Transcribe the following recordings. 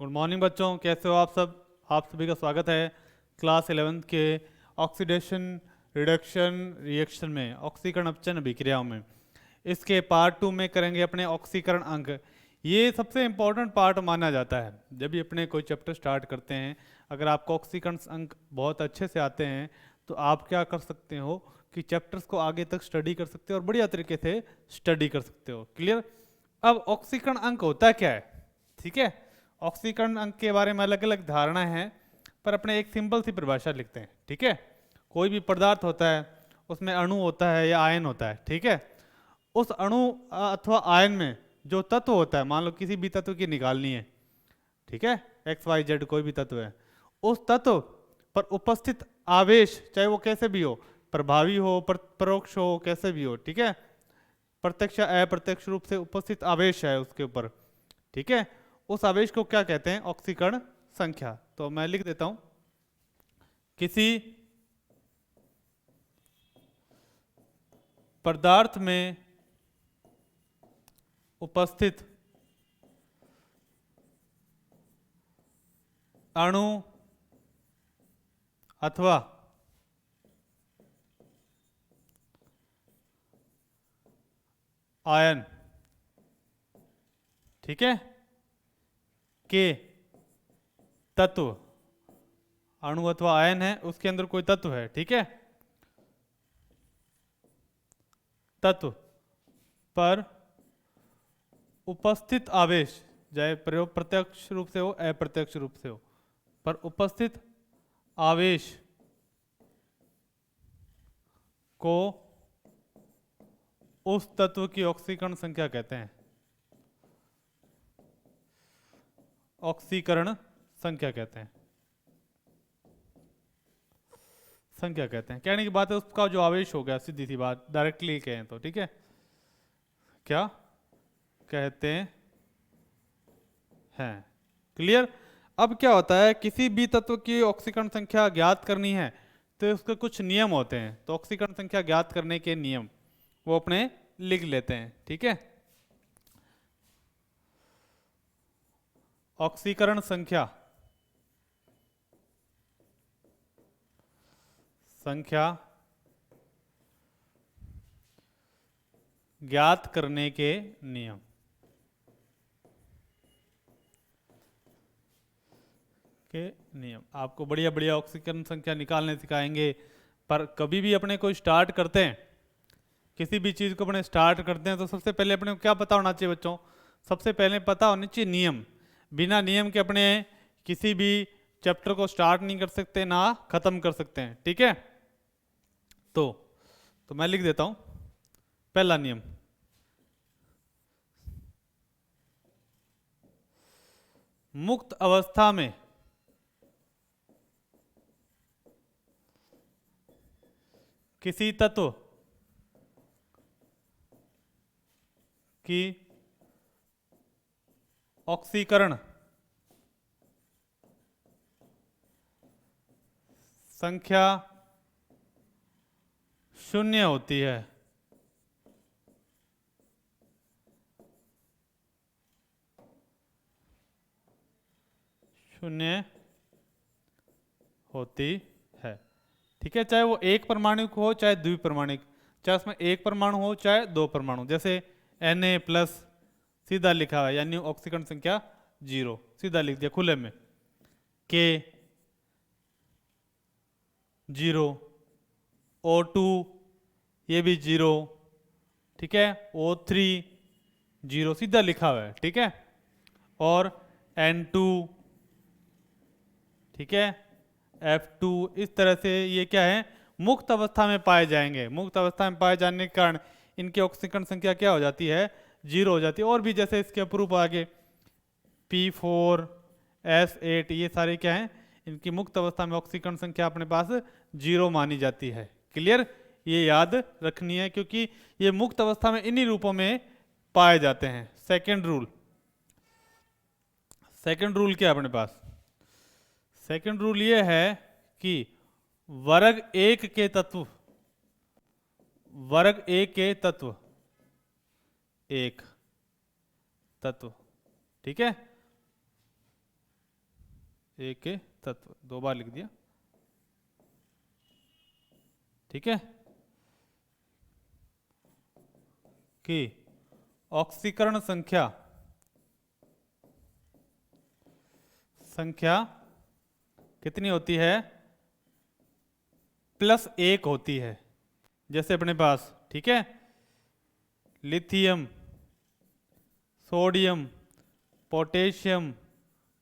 Good morning बच्चों, कैसे हो आप सब। आप सभी का स्वागत है क्लास 11th के ऑक्सीडेशन रिडक्शन रिएक्शन में, ऑक्सीकरण अपचयन अभिक्रियाओं में। इसके पार्ट 2 में करेंगे अपने ऑक्सीकरण अंक। ये सबसे इम्पोर्टेंट पार्ट माना जाता है जब भी अपने कोई चैप्टर स्टार्ट करते हैं। अगर आपको ऑक्सीकरण अंक बहुत अच्छे से आते हैं तो आप क्या कर सकते हो कि चैप्टर्स को आगे तक स्टडी कर सकते हो और बढ़िया तरीके से स्टडी कर सकते हो। क्लियर। अब ऑक्सीकरण अंक होता क्या है, ठीक है। ऑक्सीकरण अंक के बारे में अलग अलग धारणा है, पर अपने एक सिंपल सी परिभाषा लिखते हैं, ठीक है। कोई भी पदार्थ होता है उसमें अणु होता है या आयन होता है, ठीक है। उस अणु अथवा आयन में जो तत्व होता है, मान लो किसी भी तत्व की निकालनी है, ठीक है, एक्स वाई जेड कोई भी तत्व है, उस तत्व पर उपस्थित आवेश चाहे वो कैसे भी हो, प्रभावी हो परोक्ष हो, कैसे भी हो, ठीक है, प्रत्यक्ष अप्रत्यक्ष रूप से उपस्थित आवेश है उसके ऊपर, ठीक है, उस आवेश को क्या कहते हैं, ऑक्सीकरण संख्या। तो मैं लिख देता हूं, किसी पदार्थ में उपस्थित अणु अथवा आयन, ठीक है, के तत्व, अणु अथवा आयन है उसके अंदर कोई तत्व है, ठीक है, तत्व पर उपस्थित आवेश चाहे प्रयोग प्रत्यक्ष रूप से हो अप्रत्यक्ष रूप से हो, पर उपस्थित आवेश को उस तत्व की ऑक्सीकरण संख्या कहते हैं, ऑक्सीकरण संख्या कहते हैं, संख्या कहते हैं। कहने की बात है उसका जो आवेश हो गया, सीधी सी बात डायरेक्टली कहें तो, ठीक है, क्या कहते हैं। क्लियर। अब क्या होता है, किसी भी तत्व की ऑक्सीकरण संख्या ज्ञात करनी है तो उसके कुछ नियम होते हैं। तो ऑक्सीकरण संख्या ज्ञात करने के नियम वो अपने लिख लेते हैं, ठीक है। ऑक्सीकरण संख्या ज्ञात करने के नियम। के नियम आपको बढ़िया बढ़िया ऑक्सीकरण संख्या निकालने सिखाएंगे। पर कभी भी अपने को स्टार्ट करते हैं, किसी भी चीज़ को अपने स्टार्ट करते हैं तो सबसे पहले अपने को क्या पता होना चाहिए बच्चों, सबसे पहले पता होना चाहिए नियम। बिना नियम के अपने किसी भी चैप्टर को स्टार्ट नहीं कर सकते ना खत्म कर सकते हैं, ठीक है। तो मैं लिख देता हूं पहला नियम, मुक्त अवस्था में किसी तत्व की ऑक्सीकरण संख्या शून्य होती है। शून्य होती है, ठीक है, चाहे वो एक परमाणु हो चाहे द्विपरमाणिक, चाहे उसमें एक परमाणु हो चाहे दो परमाणु। जैसे Na+ सीधा लिखा है यानी ऑक्सीकरण संख्या 0, सीधा लिख दिया खुले में। K 0, O2 ये भी 0, ठीक है, O3 0 सीधा लिखा हुआ है, ठीक है, और N2, ठीक है, F2, इस तरह से ये क्या है, मुक्त अवस्था में पाए जाएंगे। मुक्त अवस्था में पाए जाने के कारण इनकी ऑक्सीकरण संख्या क्या हो जाती है, 0 हो जाती है। और भी जैसे इसके अप्रूप आगे P4 S8 ये सारे क्या हैं, इनकी मुक्त अवस्था में ऑक्सीकरण संख्या अपने पास 0 मानी जाती है। क्लियर, ये याद रखनी है क्योंकि ये मुक्त अवस्था में इन्हीं रूपों में पाए जाते हैं। सेकेंड रूल, सेकेंड रूल क्या है अपने पास, सेकेंड रूल ये है कि वर्ग एक के तत्व, वर्ग एक के तत्व, एक तत्व, ठीक है, ए के तत्व, 2 बार लिख दिया, ठीक है, कि ऑक्सीकरण संख्या कितनी होती है, +1 होती है। जैसे अपने पास, ठीक है, लिथियम, सोडियम, पोटेशियम,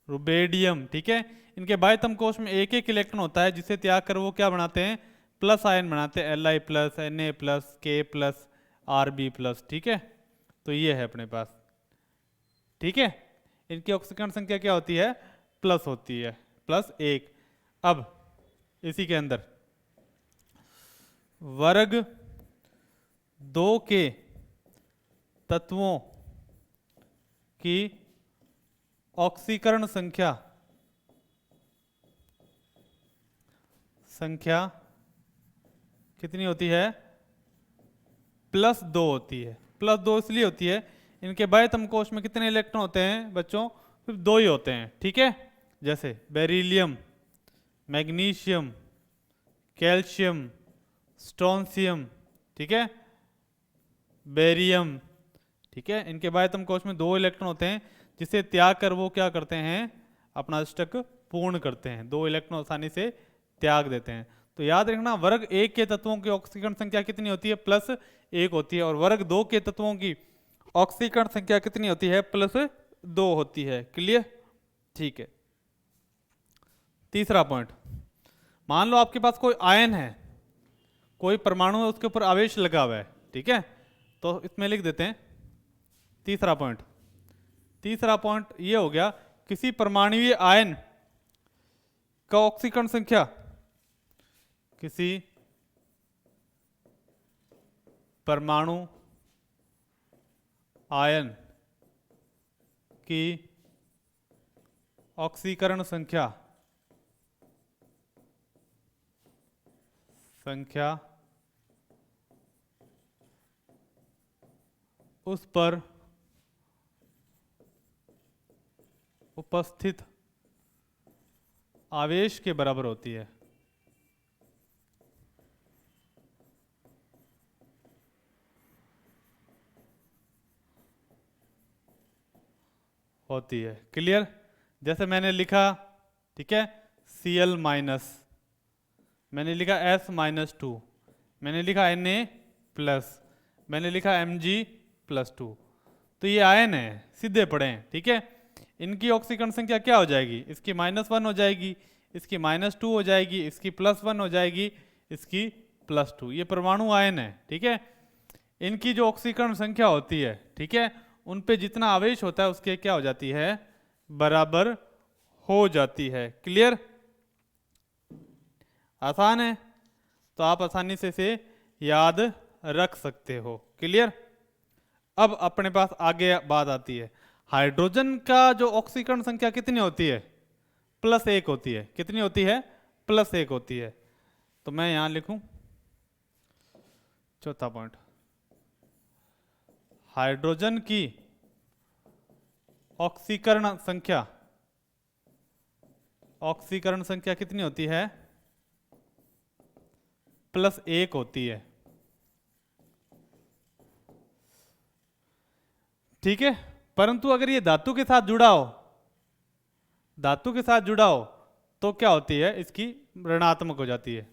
रुबेडियम, ठीक है, इनके बाह्यतम कोश में एक एक इलेक्ट्रॉन होता है, जिसे त्याग कर वो क्या बनाते हैं, प्लस आयन बनाते हैं, Li+, Na+, K+, Rb+, ठीक है। तो ये है अपने पास, ठीक है, इनकी ऑक्सीकरण संख्या क्या होती है, प्लस होती है, +1। अब इसी के अंदर वर्ग 2 के तत्वों की ऑक्सीकरण संख्या कितनी होती है, +2 होती है। +2 इसलिए होती है, इनके बाह्यतम कोश में कितने इलेक्ट्रॉन होते हैं बच्चों, सिर्फ 2 ही होते हैं, ठीक है। जैसे बेरिलियम, मैग्नीशियम, कैल्शियम, स्ट्रोंशियम, ठीक है, बेरियम, ठीक है, इनके बाह्यतम कोश में 2 इलेक्ट्रॉन होते हैं, जिसे त्याग कर वो क्या करते हैं, अपना अष्टक पूर्ण करते हैं, 2 इलेक्ट्रॉन आसानी से त्याग देते हैं। तो याद रखना, वर्ग 1 के तत्वों की ऑक्सीकरण संख्या कितनी होती है, +1 होती है, और वर्ग 2 के तत्वों की ऑक्सीकरण संख्या कितनी होती है, +2 होती है। क्लियर, ठीक है। तीसरा पॉइंट, मान लो आपके पास कोई आयन है, कोई परमाणु है, उसके ऊपर आवेश लगा हुआ है, ठीक है, तो इसमें लिख देते हैं तीसरा पॉइंट। तीसरा पॉइंट ये हो गया, किसी परमाणुीय आयन का ऑक्सीकरण संख्या, किसी परमाणु आयन की ऑक्सीकरण संख्या उस पर उपस्थित आवेश के बराबर होती है। क्लियर, जैसे मैंने लिखा, ठीक है, Cl-, मैंने लिखा S-2, मैंने लिखा Na+, मैंने लिखा Mg+2, तो ये आयन है, सीधे पड़े हैं, ठीक है। इनकी ऑक्सीकरण संख्या क्या हो जाएगी, इसकी -1 हो जाएगी, इसकी -2 हो जाएगी, इसकी +1 हो जाएगी, इसकी +2। ये परमाणु आयन है, ठीक है। इनकी जो ऑक्सीकरण संख्या होती है, ठीक है, उन पे जितना आवेश होता है उसके क्या हो जाती है, बराबर हो जाती है। क्लियर, आसान है, तो आप आसानी से इसे याद रख सकते हो। क्लियर, अब अपने पास आगे बात आती है, हाइड्रोजन का जो ऑक्सीकरण संख्या कितनी होती है, +1 होती है। कितनी होती है, +1 होती है। तो मैं यहां लिखूं चौथा पॉइंट, हाइड्रोजन की ऑक्सीकरण संख्या कितनी होती है, +1 होती है, ठीक है। परंतु अगर ये धातु के साथ जुड़ा हो, तो क्या होती है, इसकी ऋणात्मक हो जाती है।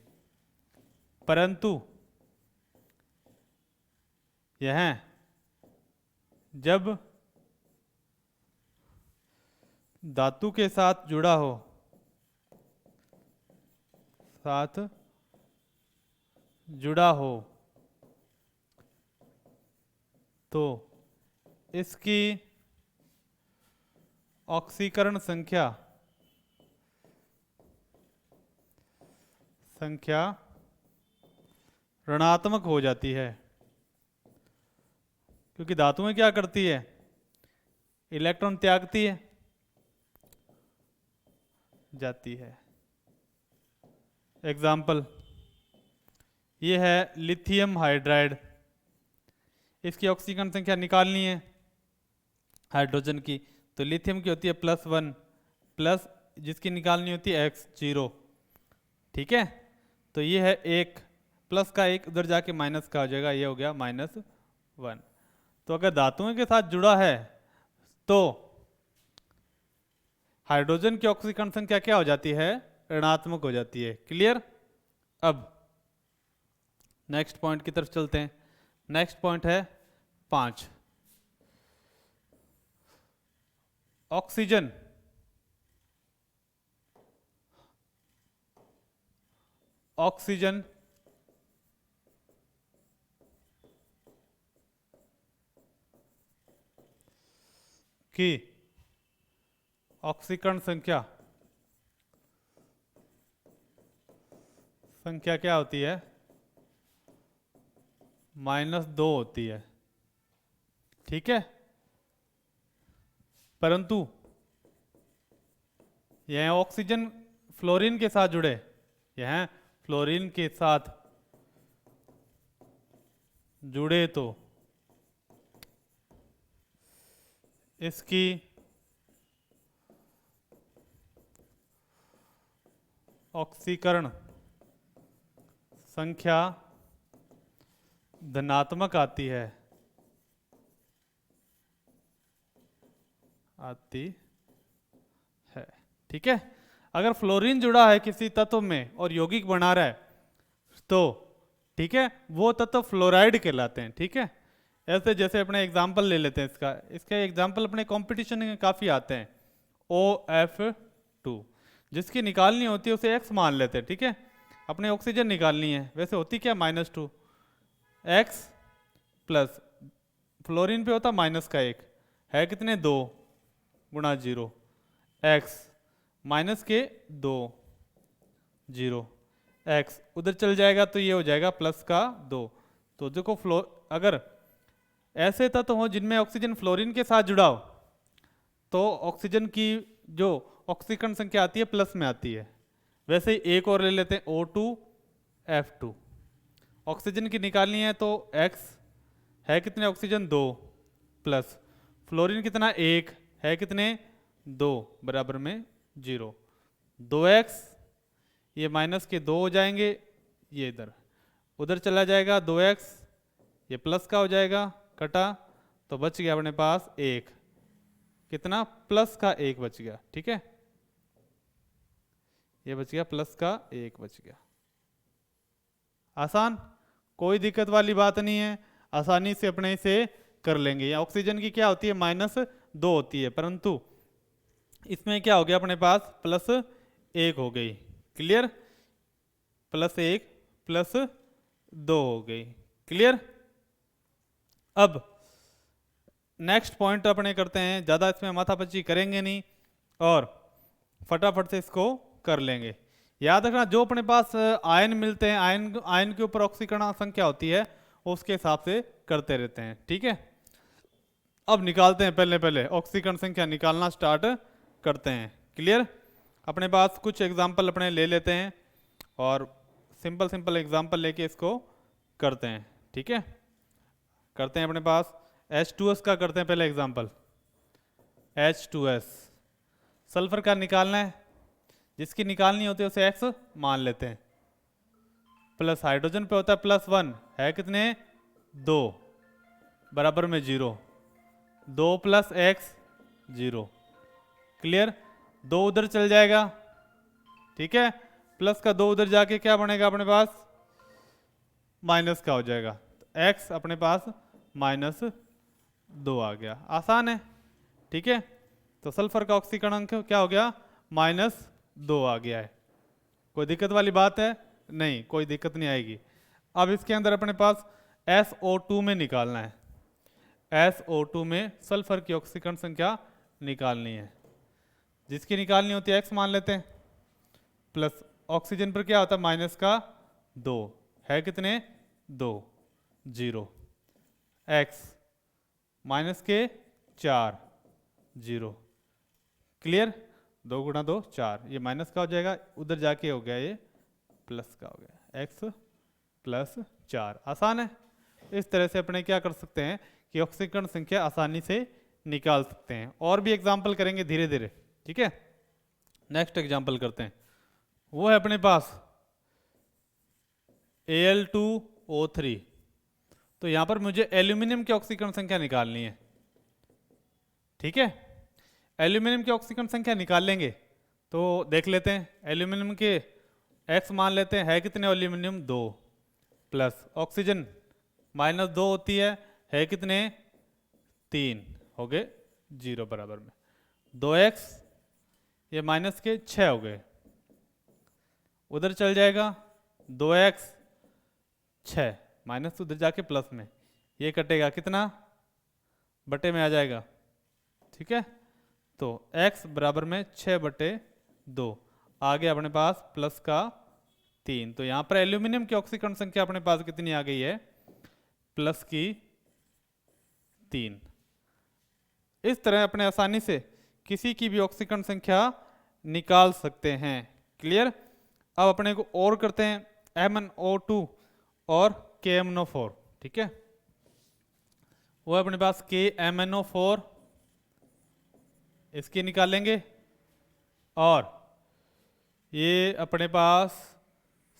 परंतु यह जब धातु के साथ जुड़ा हो तो इसकी ऑक्सीकरण संख्या ऋणात्मक हो जाती है, क्योंकि धातुएं क्या करती है, इलेक्ट्रॉन त्यागती है, जाती है। एग्जाम्पल, ये है लिथियम हाइड्राइड, इसकी ऑक्सीकरण संख्या निकालनी है हाइड्रोजन की, तो लिथियम की होती है +1, जिसकी निकालनी होती है x 0, ठीक है। तो ये है एक, प्लस का एक उधर जाके माइनस का हो जाएगा, ये हो गया -1। तो अगर धातुओं के साथ जुड़ा है तो हाइड्रोजन की ऑक्सीकरण संख्या क्या हो जाती है, ऋणात्मक हो जाती है। क्लियर। अब नेक्स्ट पॉइंट की तरफ चलते हैं। नेक्स्ट पॉइंट है 5, ऑक्सीजन ऑक्सीजन की ऑक्सीकरण संख्या क्या होती है, -2 होती है, ठीक है। परंतु यह ऑक्सीजन फ्लोरीन के साथ जुड़े, यह फ्लोरीन के साथ जुड़े तो इसकी ऑक्सीकरण संख्या धनात्मक आती है, ठीक है। अगर फ्लोरीन जुड़ा है किसी तत्व में और यौगिक बना रहा है तो ठीक है, वो तत्व फ्लोराइड कहलाते हैं, ठीक है। ऐसे जैसे अपने एग्जाम्पल ले लेते हैं, इसका एग्जाम्पल अपने कंपटीशन में काफ़ी आते हैं। OF2 जिसकी निकालनी होती है उसे x मान लेते हैं, ठीक है। अपने ऑक्सीजन निकालनी है, वैसे होती क्या -2, x प्लस फ्लोरीन पे होता -1 है, कितने 2 गुणा 0, x -2 0, x उधर चल जाएगा तो ये हो जाएगा +2। तो देखो अगर ऐसे तत्व हो जिनमें ऑक्सीजन फ्लोरीन के साथ जुड़ा हो तो ऑक्सीजन की जो ऑक्सीकरण संख्या आती है प्लस में आती है। वैसे ही एक और ले लेते हैं O2F2, ऑक्सीजन की निकालनी है तो x है कितने ऑक्सीजन 2 प्लस फ्लोरीन कितना 1 है कितने 2 बराबर में 0, 2x ये -2 हो जाएंगे, ये इधर उधर चला जाएगा 2x, ये प्लस का हो जाएगा कटा, तो बच गया अपने पास 1, कितना +1 बच गया, ठीक है। ये बच गया +1 बच गया। आसान, कोई दिक्कत वाली बात नहीं है, आसानी से अपने इसे कर लेंगे। ऑक्सीजन की क्या होती है -2 होती है, परंतु इसमें क्या हो गया अपने पास +1 हो गई। क्लियर, +1 +2 हो गई। क्लियर। अब नेक्स्ट पॉइंट अपने करते हैं, ज़्यादा इसमें माथापच्ची करेंगे नहीं और फटाफट से इसको कर लेंगे। याद रखना जो अपने पास आयन मिलते हैं, आयन के ऊपर ऑक्सीकरण संख्या होती है उसके हिसाब से करते रहते हैं, ठीक है। अब निकालते हैं, पहले ऑक्सीकरण संख्या निकालना स्टार्ट करते हैं। क्लियर। अपने पास कुछ एग्जाम्पल अपने ले लेते हैं और सिंपल एग्जाम्पल लेके इसको करते हैं, ठीक है। करते हैं अपने पास H2S का करते हैं पहले एग्जाम्पल। H2S सल्फर का निकालना है, जिसकी निकालनी होती है उसे x मान लेते हैं, प्लस हाइड्रोजन पे होता है +1 है कितने 2 बराबर में 0, 2 + x 0। क्लियर। 2 उधर चल जाएगा, ठीक है, प्लस का 2 उधर जाके क्या बनेगा अपने पास माइनस का हो जाएगा, x अपने पास -2 आ गया। आसान है, ठीक है। तो सल्फर का ऑक्सीकरण अंक क्या हो गया -2 आ गया है। कोई दिक्कत वाली बात है नहीं, कोई दिक्कत नहीं आएगी। अब इसके अंदर अपने पास SO2 में निकालना है, SO2 में सल्फर की ऑक्सीकरण संख्या निकालनी है, जिसकी निकालनी होती है x मान लेते हैं, प्लस ऑक्सीजन पर क्या होता है -2 है कितने 2 0, x -4 0। क्लियर। 2 × 2 4, ये माइनस का हो जाएगा, उधर जाके हो गया ये प्लस का हो गया, x +4। आसान है। इस तरह से अपने क्या कर सकते हैं कि ऑक्सीकरण संख्या आसानी से निकाल सकते हैं। और भी एग्जाम्पल करेंगे धीरे धीरे, ठीक है। नेक्स्ट एग्जाम्पल करते हैं, वो है अपने पास Al2O3। तो यहां पर मुझे एल्यूमिनियम की ऑक्सीकरण संख्या निकालनी है, ठीक है। एल्यूमिनियम की ऑक्सीकरण संख्या निकाल लेंगे तो देख लेते हैं। एल्यूमिनियम के x मान लेते हैं, है कितने एल्यूमिनियम 2, प्लस ऑक्सीजन -2 होती है कितने 3, हो गए 0 बराबर में 2x, ये माइनस के 6 हो गए, उधर चल जाएगा 2x 6 माइनस उधर जाके प्लस में, ये कटेगा कितना बटे में आ जाएगा, ठीक है। तो x बराबर में 6/2 आ गया अपने पास प्लस का 3। तो यहां पर एल्यूमिनियम की ऑक्सीकरण संख्या अपने पास कितनी आ गई है, प्लस की 3। इस तरह अपने आसानी से किसी की भी ऑक्सीकरण संख्या निकाल सकते हैं। क्लियर। अब अपने को और करते हैं MnO2 और KMnO4, ठीक है। वो है अपने पास KMnO4, इसकी निकालेंगे, और ये अपने पास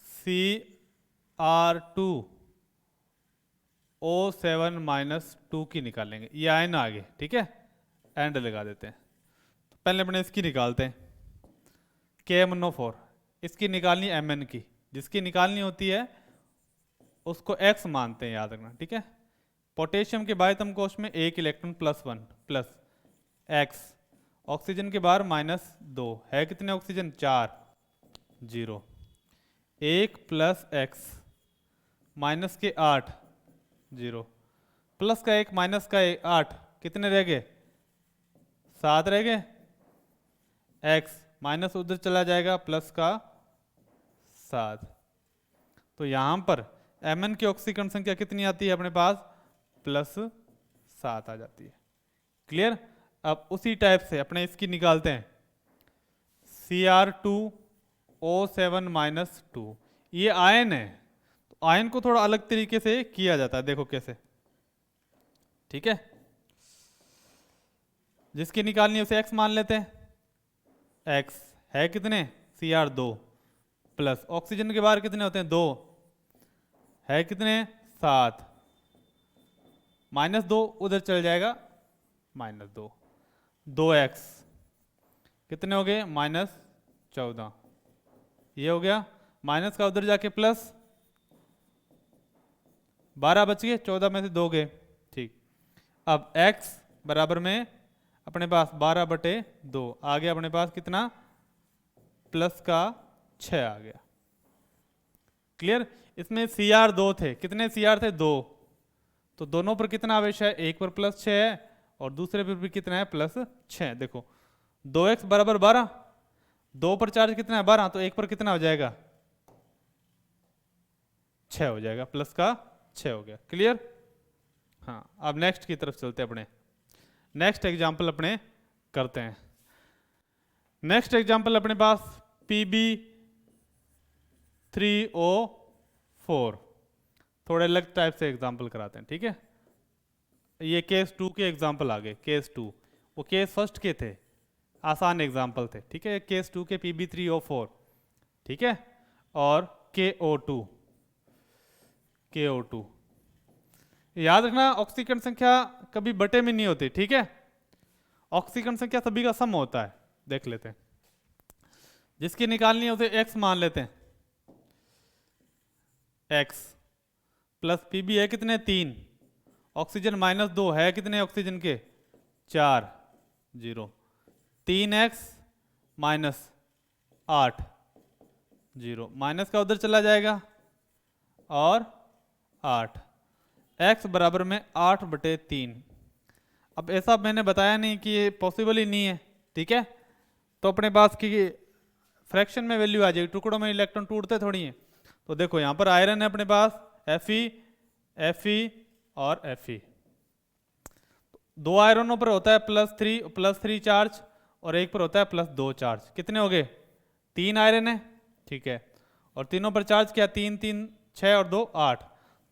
Cr2O7-2 की निकालेंगे, ये आयन आगे, ठीक है, एंड लगा देते हैं। तो पहले अपने इसकी निकालते हैं KMnO4, इसकी निकालनी Mn की, जिसकी निकालनी होती है उसको x मानते हैं, याद रखना, ठीक है। पोटेशियम के बाह्यतम कोश में 1 इलेक्ट्रॉन +1 प्लस x, ऑक्सीजन के बाहर -2, है कितने ऑक्सीजन 4, 0, 1 प्लस x माइनस के 8, 0, प्लस का 1 माइनस का 8, कितने रह गए 7 रह गए, x माइनस उधर चला जाएगा प्लस का 7। तो यहां पर Mn की ऑक्सीकरण संख्या कितनी आती है अपने पास, +7 आ जाती है। क्लियर। अब उसी टाइप से अपने इसकी निकालते हैं Cr2O7-2, ये आयन है, तो आयन को थोड़ा अलग तरीके से किया जाता है, देखो कैसे, ठीक है। जिसकी निकालनी है उसे x मान लेते हैं, x है कितने Cr2 प्लस ऑक्सीजन के बाहर कितने होते हैं 2, है कितने 7, -2 उधर चल जाएगा -2, 2x कितने हो गए -14, ये हो गया, माइनस का उधर जाके प्लस, 12 बच गए, 14 में से 2 गए, ठीक। अब x बराबर में अपने पास 12/2 आ गया, अपने पास कितना प्लस का 6 आ गया। क्लियर। इसमें Cr2 थे, कितने Cr थे 2, तो दोनों पर कितना आवेश है, एक पर +6 है और दूसरे पर भी कितना है +6। देखो 2x बराबर 12, 2 पर चार्ज कितना है 12, तो एक पर कितना हो जाएगा 6 हो जाएगा, प्लस का 6 हो गया। क्लियर। हाँ, अब नेक्स्ट की तरफ चलते हैं, अपने नेक्स्ट एग्जाम्पल अपने करते हैं। नेक्स्ट एग्जाम्पल अपने पास Pb3O4, थोड़े अलग टाइप से एग्जाम्पल कराते हैं, ठीक है। ये केस 2 के एग्जाम्पल आ गए, केस 2, वो केस फर्स्ट के थे, आसान एग्जाम्पल थे, ठीक है। केस 2 के Pb3O4, ठीक है, और KO2 याद रखना, ऑक्सीकरण संख्या कभी बटे में नहीं होती, ठीक है। ऑक्सीकरण संख्या सभी का सम होता है, देख लेते हैं। जिसकी निकालनी है उसे x मान लेते हैं, x प्लस Pb है कितने 3, ऑक्सीजन -2, है कितने ऑक्सीजन के 4, 0, 3x -8, 0, माइनस का उधर चला जाएगा और 8, x बराबर में 8/3। अब ऐसा मैंने बताया नहीं कि ये पॉसिबल ही नहीं है, ठीक है। तो अपने पास की फ्रैक्शन में वैल्यू आ जाएगी, टुकड़ों में इलेक्ट्रॉन टूटते थोड़ी हैं। तो देखो यहाँ पर आयरन है अपने पास Fe और Fe, दो आयरनों पर होता है +3 चार्ज और एक पर होता है +2 चार्ज। कितने हो गए 3 आयरन है, ठीक है, और तीनों पर चार्ज क्या 3 3 6 और 2 8,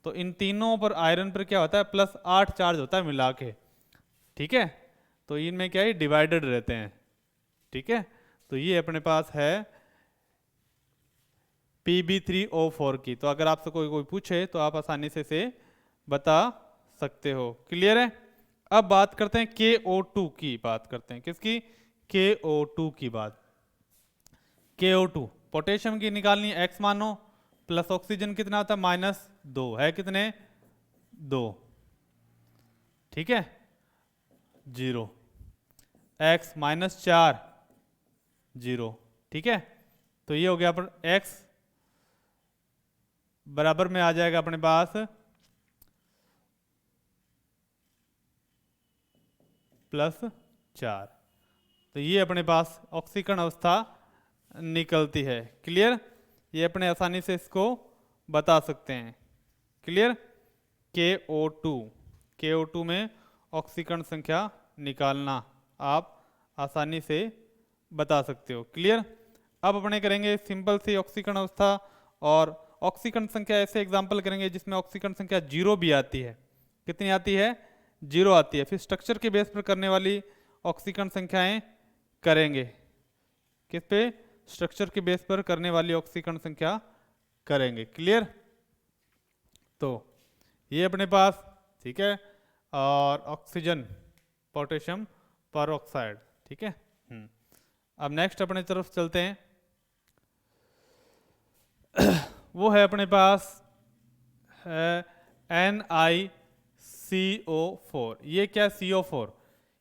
तो इन तीनों पर आयरन पर क्या होता है +8 चार्ज होता है मिला के, ठीक है। तो इनमें क्या है डिवाइडेड रहते हैं, ठीक है। तो ये अपने पास है Pb3O4 की। तो अगर आपसे कोई पूछे तो आप आसानी से इसे बता सकते हो। क्लियर है? अब बात करते हैं KO2 की, बात करते हैं किसकी? KO2 की बात। KO2 पोटेशियम की निकालनी है, X मानो, प्लस ऑक्सीजन कितना होता है -2, है कितने? 2, ठीक है, 0, X -4, 0, ठीक है। तो ये हो गया अपन X बराबर में आ जाएगा अपने पास +4। तो ये अपने पास ऑक्सीकरण अवस्था निकलती है। क्लियर? ये अपने आसानी से इसको बता सकते हैं। क्लियर? KO2 में ऑक्सीकरण संख्या निकालना आप आसानी से बता सकते हो। क्लियर? अब अपने करेंगे सिंपल सी ऑक्सीकरण अवस्था और ऑक्सीकरण संख्या ऐसे एग्जाम्पल करेंगे जिसमें ऑक्सीकरण संख्या 0 भी आती है। कितनी आती है? 0 आती है। फिर स्ट्रक्चर के बेस पर करने वाली ऑक्सीकरण संख्याएं करेंगे। किस पे? स्ट्रक्चर के बेस पर करने वाली ऑक्सीकरण संख्या करेंगे। क्लियर? तो ये अपने पास, ठीक है, और ऑक्सीजन पोटेशियम परऑक्साइड, ठीक है। अब नेक्स्ट अपने तरफ चलते हैं। वो है अपने पास NiCO4। ये क्या? CO4।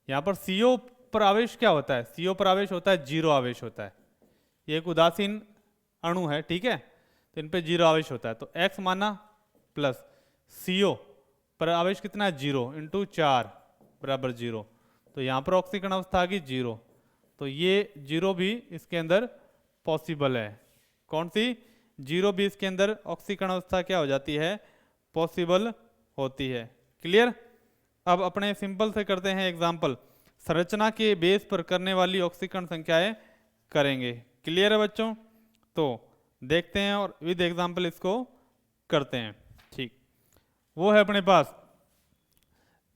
यहाँ पर CO पर आवेश क्या होता है? CO पर आवेश होता है 0 आवेश होता है। ये एक उदासीन अणु है, ठीक है, तो इन पे 0 आवेश होता है। तो X माना प्लस CO पर आवेश कितना है? 0 इंटू 4 बराबर 0। तो यहाँ पर ऑक्सीकरण अवस्था आ गई 0। तो ये 0 भी इसके अंदर पॉसिबल है। कौन सी? 0 भी इसके अंदर ऑक्सीकरण अवस्था क्या हो जाती है? पॉसिबल होती है। क्लियर? अब अपने सिंपल से करते हैं एग्जाम्पल। संरचना के बेस पर करने वाली ऑक्सीकरण संख्याएं करेंगे। क्लियर है बच्चों? तो देखते हैं और विद एग्जाम्पल इसको करते हैं। ठीक, वो है अपने पास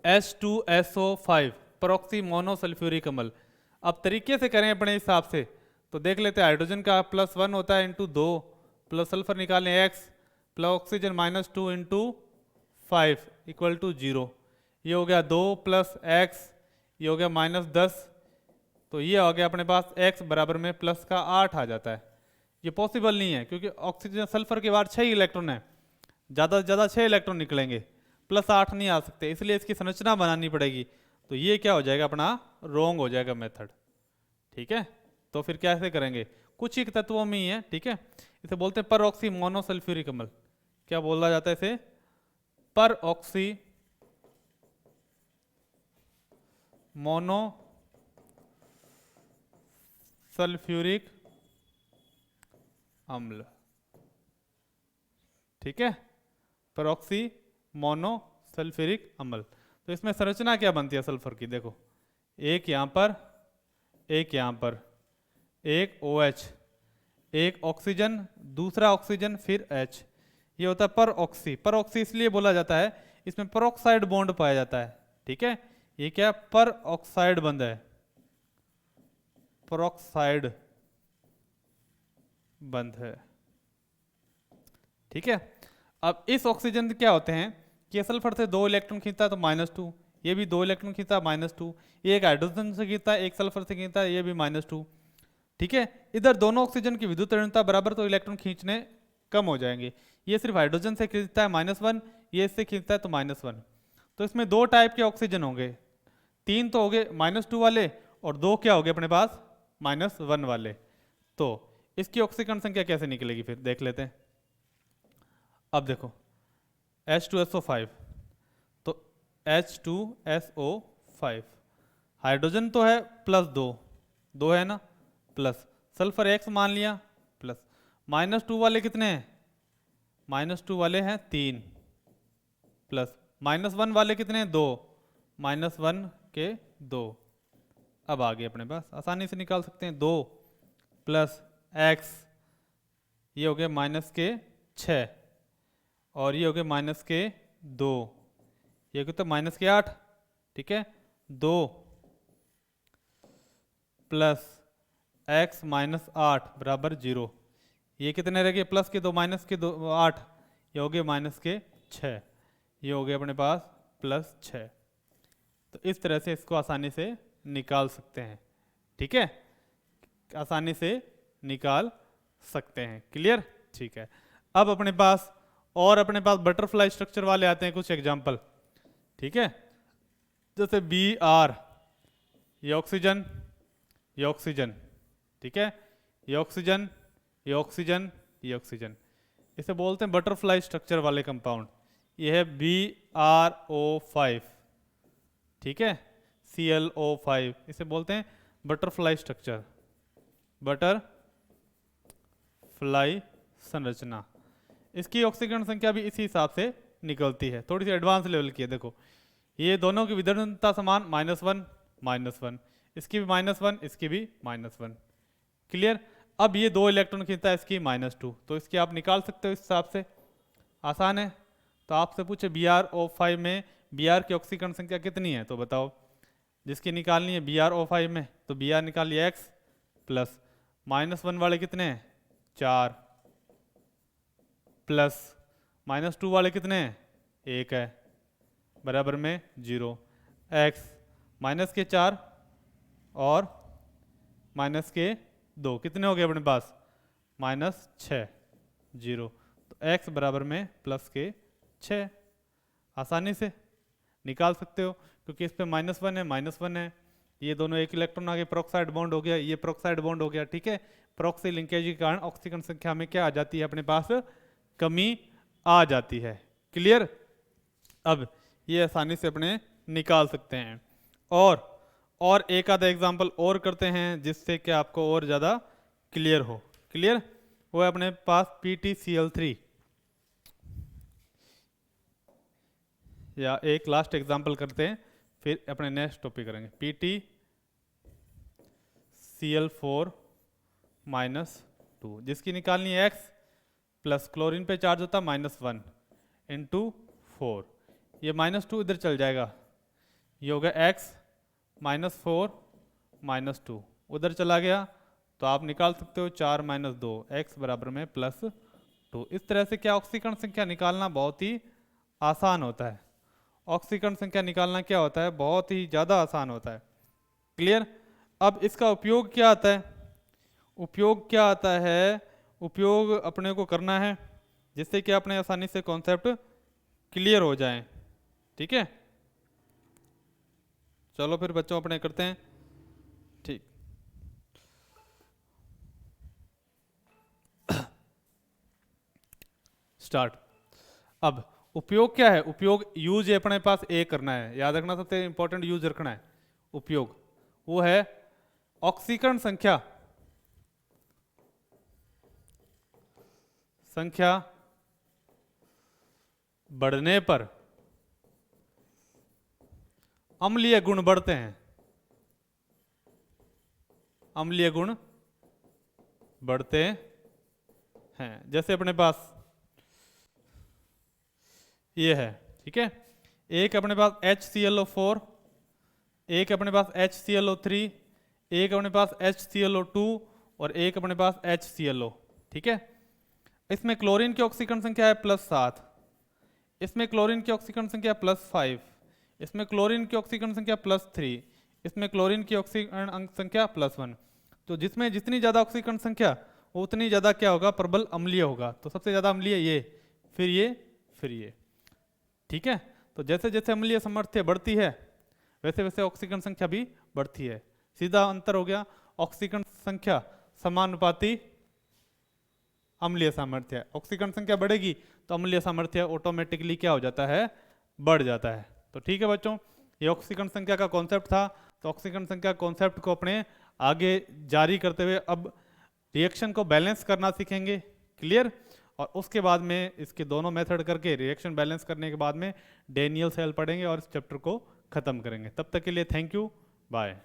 H2SO5 परऑक्सी मोनोसल्फ्यूरिक अम्ल। अब तरीके से करें अपने हिसाब से तो देख लेते हैं। हाइड्रोजन का +1 होता है इंटू 2 प्लस सल्फर निकालें X plus oxygen -2 into 5 equal to 0। ये हो गया 2 प्लस X, ये हो गया -10। तो ये हो गया अपने पास X बराबर में +8 आ जाता है। ये पॉसिबल नहीं है क्योंकि ऑक्सीजन सल्फर के बाद 6 इलेक्ट्रॉन है, ज़्यादा से ज़्यादा 6 इलेक्ट्रॉन निकलेंगे, +8 नहीं आ सकते, इसलिए इसकी संरचना बनानी पड़ेगी। तो ये क्या हो जाएगा अपना? रॉन्ग हो जाएगा मेथड। ठीक है, तो फिर कैसे करेंगे? कुछ ही तत्वों में ही है, ठीक है। इसे बोलते हैं परऑक्सी मोनोसल्फ्यूरिक अम्ल। क्या बोला जाता है इसे? परऑक्सी मोनोसल्फ्यूरिक अम्ल, ठीक है, परऑक्सी मोनोसल्फ्यूरिक अम्ल। तो इसमें संरचना क्या बनती है सल्फर की? देखो, एक यहाँ पर, एक यहाँ पर, एक OH, एक ऑक्सीजन, दूसरा ऑक्सीजन, फिर H। ये होता है परऑक्सी। परऑक्सी इसलिए बोला जाता है इसमें परऑक्साइड बॉन्ड पाया जाता है, ठीक है। ये क्या? परऑक्साइड बंध है, परऑक्साइड बंध है, ठीक है। अब इस ऑक्सीजन क्या होते हैं कि ये सल्फर से 2 इलेक्ट्रॉन खींचता है तो -2, ये भी 2 इलेक्ट्रॉन खींचता है -2, ये एक हाइड्रोजन से खींचता है, एक सल्फर से खींचता है, ये भी -2, ठीक है। इधर दोनों ऑक्सीजन की विद्युत ऋणता बराबर, तो इलेक्ट्रॉन खींचने कम हो जाएंगे। ये सिर्फ हाइड्रोजन से खींचता है -1, ये इससे खींचता है तो -1। तो इसमें 2 टाइप के ऑक्सीजन होंगे, 3 तो हो गए -2 वाले और 2 क्या हो गए अपने पास? -1 वाले। तो इसकी ऑक्सीकरण संख्या कैसे निकलेगी फिर देख लेते हैं। अब देखो H2SO5, तो H2SO5 हाइड्रोजन तो है +2 है ना, प्लस सल्फर X मान लिया, प्लस -2 वाले कितने हैं? -2 वाले हैं 3, प्लस -1 वाले कितने हैं? 2, -1 के 2। अब आगे अपने पास आसानी से निकाल सकते हैं, 2 प्लस X, ये हो गया -6 और ये हो गया -2, ये कितना? -8, ठीक है। 2 प्लस x माइनस 8 बराबर 0। ये कितने रह गए, प्लस के 2 माइनस के 2 8, ये हो गए माइनस के 6, ये हो गया अपने पास प्लस 6। तो इस तरह से इसको आसानी से निकाल सकते हैं, ठीक है, आसानी से निकाल सकते हैं। क्लियर, ठीक है। अब अपने पास बटरफ्लाई स्ट्रक्चर वाले आते हैं कुछ एग्जांपल, ठीक है। जैसे Br, ये ऑक्सीजन, ये ऑक्सीजन, ठीक है, ये ऑक्सीजन, ये ऑक्सीजन, ये ऑक्सीजन, इसे बोलते हैं बटरफ्लाई स्ट्रक्चर वाले कंपाउंड। ये है BrO5, ठीक है, ClO5, इसे बोलते हैं बटरफ्लाई स्ट्रक्चर, बटरफ्लाई संरचना। इसकी ऑक्सीकरण संख्या भी इसी हिसाब से निकलती है, थोड़ी सी एडवांस लेवल की है। देखो ये दोनों की विदर्भता समान, -1 -1, इसकी भी -1, इसकी भी -1। क्लियर। अब ये 2 इलेक्ट्रॉन खींचता है, इसकी -2, तो इसकी आप निकाल सकते हो इस हिसाब से, आसान है। तो आपसे पूछे BrO5 में Br की ऑक्सीकरण संख्या कितनी है, तो बताओ। जिसकी निकालनी है BrO5 में, तो Br निकालिए x प्लस -1 वाले कितने हैं 4, प्लस -2 वाले कितने हैं 1 है, बराबर में 0। x माइनस के 4 और माइनस के 2 कितने हो गए अपने पास -6, 0। तो x बराबर में प्लस के 6, आसानी से निकाल सकते हो क्योंकि इस पे -1 है, -1 है, ये दोनों एक इलेक्ट्रॉन आगे प्रोक्साइड बॉन्ड हो गया, ये प्रोक्साइड बॉन्ड हो गया, ठीक है। प्रोक्सी लिंकेज के कारण ऑक्सीजन संख्या में क्या आ जाती है अपने पास, कमी आ जाती है। क्लियर। अब ये आसानी से अपने निकाल सकते हैं। और एक आधा एग्जांपल और करते हैं जिससे कि आपको और ज़्यादा क्लियर हो। क्लियर। वो है अपने पास PtCl3, या एक लास्ट एग्जांपल करते हैं फिर अपने नेक्स्ट टॉपिक करेंगे। PtCl4 -2, जिसकी निकालनी है x प्लस क्लोरीन पे चार्ज होता -1 इंटू 4, ये -2 इधर चल जाएगा, ये होगा x -4 -2 उधर चला गया, तो आप निकाल सकते हो 4 - 2 x बराबर में +2। इस तरह से क्या ऑक्सीकरण संख्या निकालना बहुत ही आसान होता है। ऑक्सीकरण संख्या निकालना क्या होता है, बहुत ही ज़्यादा आसान होता है। क्लियर। अब इसका उपयोग क्या आता है, उपयोग क्या आता है, उपयोग अपने को करना है जिससे कि अपने आसानी से कॉन्सेप्ट क्लियर हो जाए, ठीक है। चलो फिर बच्चों अपने करते हैं, ठीक। स्टार्ट। अब उपयोग क्या है, उपयोग यूज अपने पास ए करना है, याद रखना, सबसे इंपॉर्टेंट यूज रखना है। उपयोग वो है ऑक्सीकरण संख्या बढ़ने पर अम्लीय गुण बढ़ते हैं, अम्लीय गुण बढ़ते हैं। जैसे अपने पास ये है, ठीक है, एक अपने पास HClO4, एक अपने पास HClO3, एक अपने पास HClO2 और एक अपने पास HClO, ठीक है। इसमें क्लोरीन की ऑक्सीकरण संख्या है +7, इसमें क्लोरीन की ऑक्सीकरण संख्या +5, इसमें क्लोरीन की ऑक्सीकरण संख्या +3, इसमें क्लोरीन की ऑक्सीकरण संख्या +1। तो जिसमें जितनी ज़्यादा ऑक्सीकरण संख्या उतनी ज़्यादा क्या होगा, प्रबल अम्लीय होगा। तो सबसे ज़्यादा अम्लीय ये, फिर ये, फिर ये, ठीक है। तो जैसे जैसे अम्लीय सामर्थ्य बढ़ती है वैसे वैसे ऑक्सीकरण संख्या भी बढ़ती है। सीधा अंतर हो गया, ऑक्सीकरण संख्या समानुपाती अम्लीय सामर्थ्य। ऑक्सीकरण संख्या बढ़ेगी तो अम्लीय सामर्थ्य ऑटोमेटिकली क्या हो जाता है, बढ़ जाता है। तो ठीक है बच्चों, ये ऑक्सीकरण संख्या का कॉन्सेप्ट था। तो ऑक्सीकरण संख्या कॉन्सेप्ट को अपने आगे जारी करते हुए अब रिएक्शन को बैलेंस करना सीखेंगे। क्लियर। और उसके बाद में इसके दोनों मेथड करके रिएक्शन बैलेंस करने के बाद में डेनियल सेल पढ़ेंगे और इस चैप्टर को खत्म करेंगे। तब तक के लिए थैंक यू, बाय।